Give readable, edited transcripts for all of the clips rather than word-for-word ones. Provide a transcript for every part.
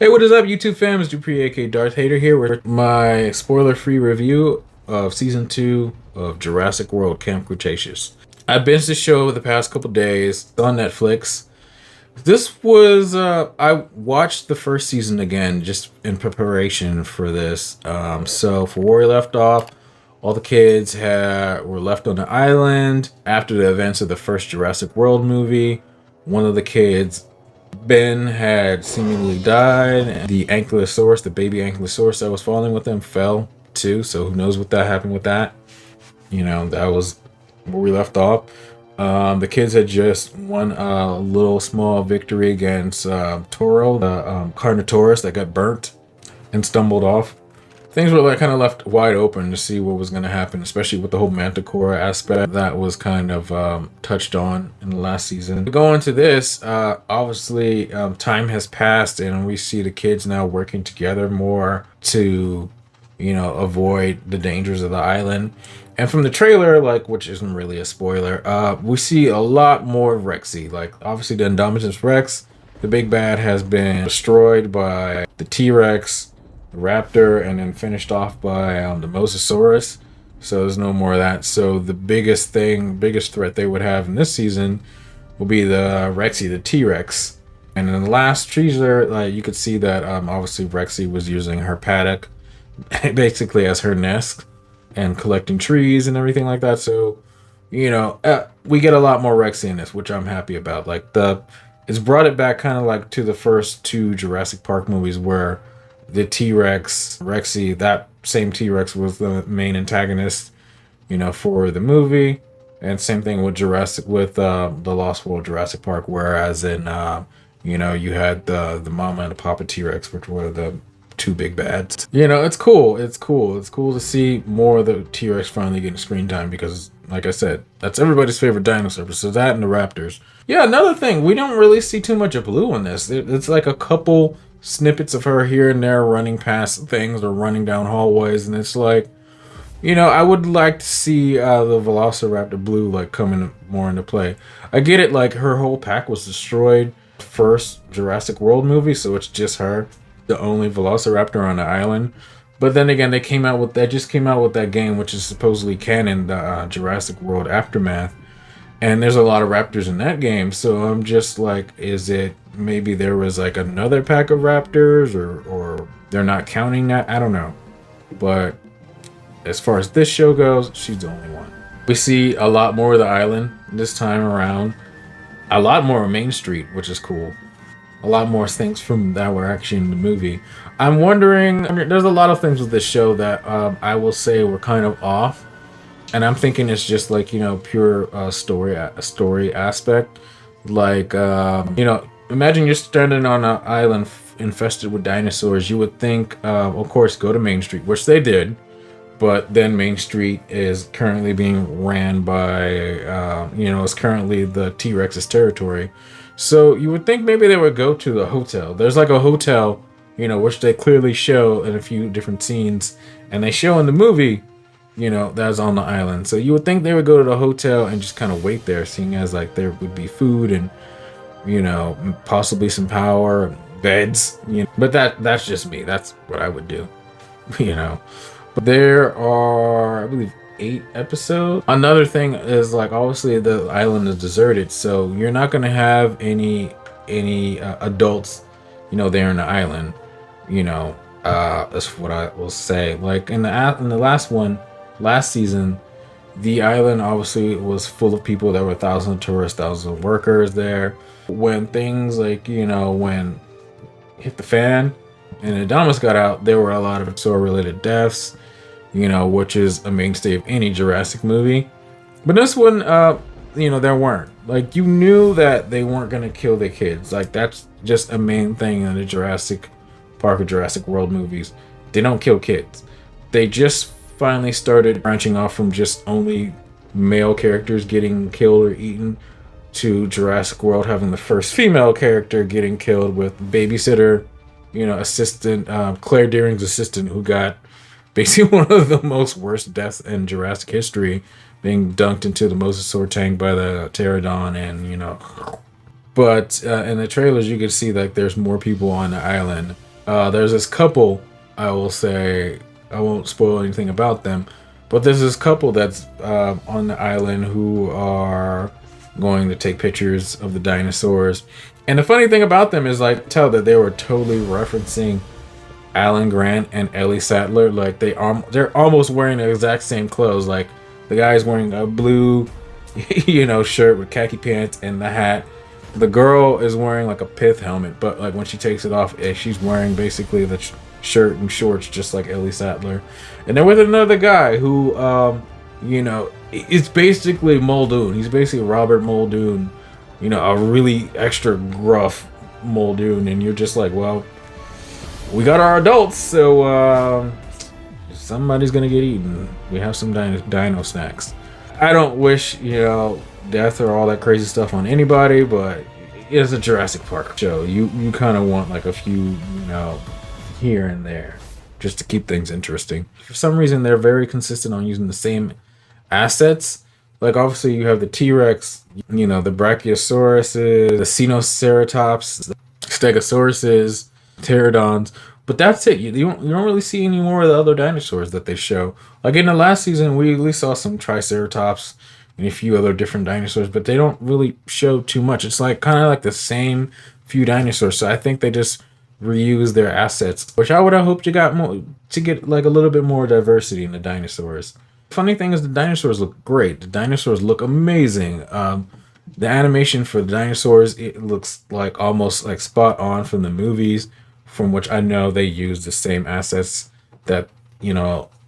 Hey, what is up, YouTube fam? It's Dupree, aka Darth Hater here with my spoiler-free review of Season 2 of Jurassic World Camp Cretaceous. I binged the show the past couple days on Netflix. This was, I watched the first season again just in preparation for this. So for where we left off, all the kids were left on the island after the events of the first Jurassic World movie. One of the kids, Ben, had seemingly died, and the ankylosaurus, the baby ankylosaurus that was falling with them, fell too. So who knows what that happened with that? You know, that was where we left off. The kids had just won a little small victory against Toro, the Carnotaurus that got burnt and stumbled off. Things were like kind of left wide open to see what was going to happen, especially with the whole Manticore aspect that was kind of touched on in the last season. Going into this, obviously time has passed and we see the kids now working together more to, you know, avoid the dangers of the island. And from the trailer, like, which isn't really a spoiler, we see a lot more of Rexy. Like, obviously the Indominus Rex, the big bad, has been destroyed by the T-Rex, raptor, and then finished off by the Mosasaurus. So there's no more of that. So the biggest threat they would have in this season will be the Rexy, the T-Rex. And in the last teaser, you could see that obviously Rexy was using her paddock basically as her nest and collecting trees and everything like that. So, you know, we get a lot more Rexy in this, which I'm happy about. Like, it's brought it back kind of like to the first two Jurassic Park movies where the T-Rex, Rexy, that same T-Rex was the main antagonist, you know, for the movie. And same thing with the Lost World Jurassic Park, whereas in, you know, you had the mama and the papa T-Rex, which were the two big bads. You know, it's cool. It's cool to see more of the T-Rex finally getting screen time because, like I said, that's everybody's favorite dinosaur. So that and the raptors. Yeah, another thing, we don't really see too much of Blue in this. It's like a couple snippets of her here and there running past things or running down hallways, and it's like, you know, I would like to see the Velociraptor Blue like coming more into play. I get it, like her whole pack was destroyed first Jurassic World movie, so it's just her, the only Velociraptor on the island. But then again, they just came out with that game, which is supposedly canon, the Jurassic World Aftermath. And there's a lot of raptors in that game, so I'm just like, is it maybe there was like another pack of raptors, or they're not counting that? I don't know. But as far as this show goes, she's the only one. We see a lot more of the island this time around. A lot more of Main Street, which is cool. A lot more things from that were actually in the movie. I'm wondering, there's a lot of things with this show that I will say were kind of off. And I'm thinking it's just like, you know, pure story aspect. Like, you know, imagine you're standing on an island infested with dinosaurs. You would think, of course, go to Main Street, which they did. But then Main Street is currently being ran by, you know, it's currently the T-Rex's territory. So you would think maybe they would go to the hotel. There's like a hotel, you know, which they clearly show in a few different scenes. And they show in the movie, you know, that's on the island. So you would think they would go to the hotel and just kind of wait there, seeing as like there would be food and, you know, possibly some power, beds, you know. But that's just me. That's what I would do, you know. But there are, I believe, 8 episodes. Another thing is, like, obviously the island is deserted, so you're not gonna have any adults, you know, there in the island. You know, that's what I will say. Like in the last season, the island obviously was full of people. There were thousands of tourists, thousands of workers there. When things like, you know, when hit the fan and Adonis got out, there were a lot of dinosaur-related deaths, you know, which is a mainstay of any Jurassic movie. But this one, you know, there weren't. Like, you knew that they weren't gonna kill the kids. Like, that's just a main thing in the Jurassic Park or Jurassic World movies. They don't kill kids. They just finally started branching off from just only male characters getting killed or eaten to Jurassic World having the first female character getting killed with babysitter, you know, assistant, Claire Dearing's assistant, who got basically one of the most worst deaths in Jurassic history, being dunked into the mosasaur tank by the pterodon, and, you know. But in the trailers, you can see like there's more people on the island There's this couple, I will say, I won't spoil anything about them, but there's this couple that's on the island who are going to take pictures of the dinosaurs. And the funny thing about them is, like, tell that they were totally referencing Alan Grant and Ellie Sattler. Like, they're almost wearing the exact same clothes. Like, the guy's wearing a blue, shirt with khaki pants and the hat. The girl is wearing like a pith helmet, but like when she takes it off, she's wearing basically the shirt and shorts, just like Ellie Sattler. And they're with another guy who, it's basically Muldoon. He's basically Robert Muldoon, a really extra gruff Muldoon. And you're just like, well, we got our adults, so somebody's gonna get eaten. We have some dino snacks. I don't wish, death or all that crazy stuff on anybody, but it's a Jurassic Park show. You kind of want like a few, here and there, just to keep things interesting. For some reason, they're very consistent on using the same assets. Like, obviously, you have the T-Rex, the Brachiosaurus, the Sinoceratops, the Stegosauruses, Pterodons. But that's it. You don't really see any more of the other dinosaurs that they show. Like in the last season, we at least saw some Triceratops and a few other different dinosaurs, but they don't really show too much. It's like kind of like the same few dinosaurs. So I think they just reuse their assets, which I would have hoped you got more to get like a little bit more diversity in the dinosaurs. Funny thing is, the dinosaurs look great. The dinosaurs look amazing. The animation for the dinosaurs, it looks like almost like spot on from the movies, from which I know they use the same assets that,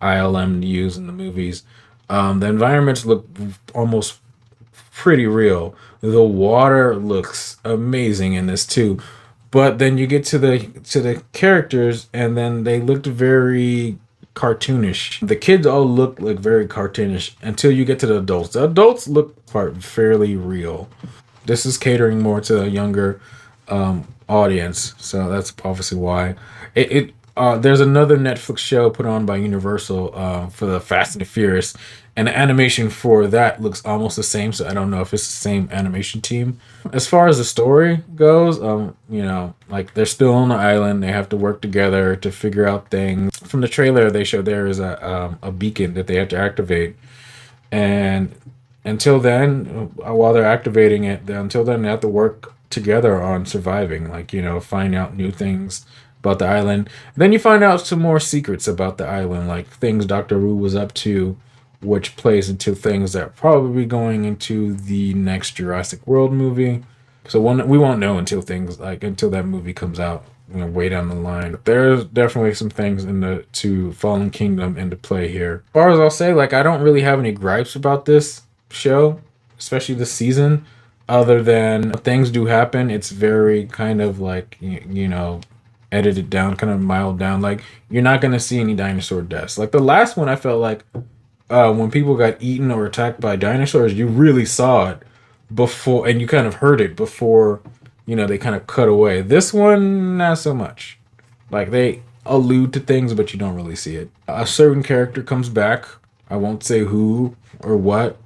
ILM use in the movies. The environments look almost pretty real. The water looks amazing in this too. But then you get to the characters, and then they looked very cartoonish. The kids all look like very cartoonish until you get to the adults. The adults look fairly real. This is catering more to a younger audience, so that's obviously why. There's another Netflix show put on by Universal for the Fast and the Furious, and the animation for that looks almost the same. So I don't know if it's the same animation team. As far as the story goes, like they're still on the island. They have to work together to figure out things. From the trailer, they show there is a beacon that they have to activate, and until then, while they're activating it, until then they have to work together on surviving. Like find out new things about the island. Then you find out some more secrets about the island, like things Dr. Wu was up to, which plays into things that are probably going into the next Jurassic World movie. So we won't know until that movie comes out, way down the line. There's definitely some things to Fallen Kingdom into play here. As far as I'll say, like, I don't really have any gripes about this show, especially this season, other than things do happen. It's very kind of like, edited down, kind of mild down. Like, you're not going to see any dinosaur deaths. Like the last one, I felt like when people got eaten or attacked by dinosaurs, you really saw it before, and you kind of heard it before, they kind of cut away. This one, not so much. Like, they allude to things, but you don't really see it. A certain character comes back. I won't say who or what,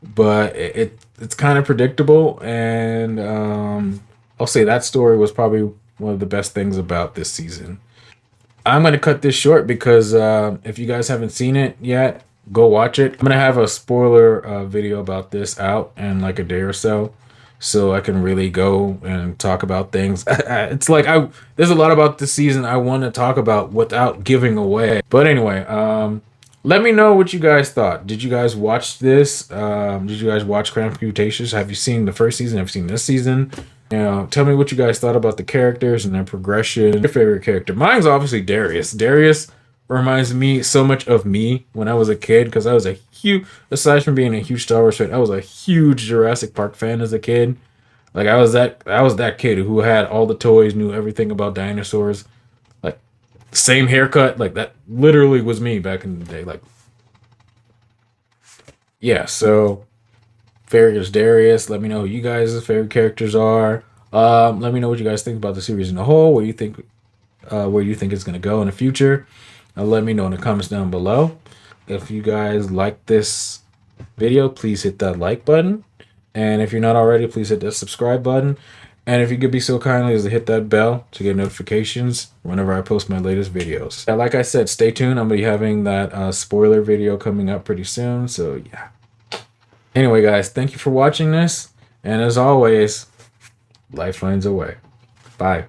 but it's kind of predictable, and I'll say that story was probably one of the best things about this season. I'm going to cut this short because if you guys haven't seen it yet, go watch it. I'm going to have a spoiler video about this out in like a day or so I can really go and talk about things. It's like there's a lot about this season I want to talk about without giving away. But anyway, let me know what you guys thought. Did you guys watch this? Did you guys watch Camp Cretaceous? Have you seen the first season? Have you seen this season? Tell me what you guys thought about the characters and their progression. Your favorite character? Mine's obviously Darius. Darius reminds me so much of me when I was a kid, because I was aside from being a huge Star Wars fan, I was a huge Jurassic Park fan as a kid. Like, I was that kid who had all the toys, knew everything about dinosaurs. Like, same haircut. Like, that literally was me back in the day. Like, yeah, so favorite is Darius. Let me know who you guys' favorite characters are. Let me know what you guys think about the series in a whole. Where you think it's gonna go in the future. Let me know in the comments down below. If you guys like this video, please hit that like button, and if you're not already, please hit that subscribe button. And if you could be so kindly as to hit that bell to get notifications whenever I post my latest videos. And like I said, stay tuned. I'm going to be having that spoiler video coming up pretty soon. So yeah. Anyway, guys, thank you for watching this. And as always, life finds a way. Bye.